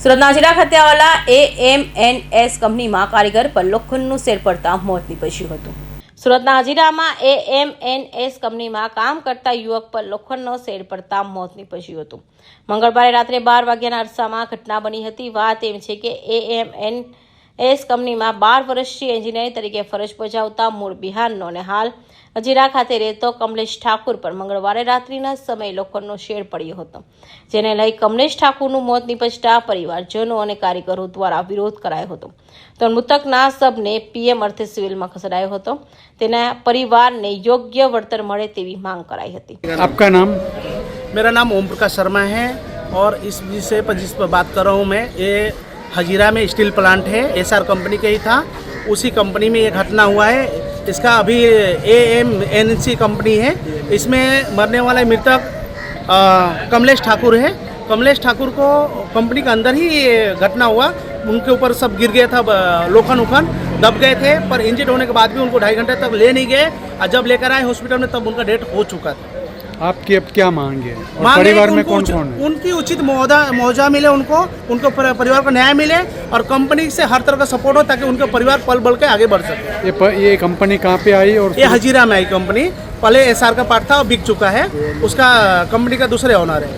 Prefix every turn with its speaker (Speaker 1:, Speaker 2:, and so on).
Speaker 1: સુરતના હજીરા ખાતે આવેલા AMNS કંપનીમાં કારીગર પર લોખંડનું શેર પડતા મોત નીપજ્યું હતું। સુરતના હજીરામાં AMNS કંપનીમાં કામ કરતા યુવક પર લોખંડનો શેર પડતા મોત નીપજ્યું હતું। મંગળવારે રાત્રે 12 વાગ્યાના અરસામાં ઘટના બની હતી। વાત એમ છે કે AMNS કંપનીમાં 12 વર્ષથી એન્જિનિયર તરીકે ફરજ બજાવતા મૂળ બિહારનો અને હાલ હજીરા ખાતે રહેતો કમલેશ ઠાકુર પર મંગળવારે રાત્રિના સમયે લોખંડનો શેર પડ્યો હતો, જેને લઈ કમલેશ ઠાકુરનું મોત નીપજતા પરિવારજનો અને કારીગરો દ્વારા વિરોધ કરાયો હતો। તો મૃતકના શબને PM અર્થે સિવિલમાં ખસેડાયો હતો। તેના પરિવારને યોગ્ય વળતર મળે તેવી માંગ કરાઈ હતી।
Speaker 2: आपका नाम?
Speaker 3: मेरा नाम ओम प्रकाश शर्मा है और इस विषय पर जिस पर बात कर रहा हूँ मैं, ये हजीरा में स्टील प्लांट है, SR कंपनी का ही था। उसी कंपनी में ये घटना हुआ है। इसका अभी AMNC कंपनी है, इसमें मरने वाला मृतक कमलेश ठाकुर है। कमलेश ठाकुर को कंपनी के अंदर ही ये घटना हुआ। उनके ऊपर सब गिर गया था, लोखंड उखंड दब गए थे, पर इंजर्ड होने के बाद भी उनको 2.5 घंटे तक ले नहीं गए और जब लेकर आए हॉस्पिटल में तब उनका डेथ हो चुका था।
Speaker 2: आपकी अब क्या मांग है? और
Speaker 3: मांग
Speaker 2: परिवार में
Speaker 3: उनको
Speaker 2: कौन कौन है?
Speaker 3: उनकी उचित मुआवजा मिले, उनको परिवार को न्याय मिले और कंपनी से हर तरह का सपोर्ट हो ताकि उनका परिवार पल बढ़ के आगे बढ़ सके।
Speaker 2: ये कंपनी कहाँ पे आई? और
Speaker 3: ये हजीरा में आई कंपनी, पहले SR का पार्ट था और बिक चुका है, उसका कंपनी का दूसरे ओनर है।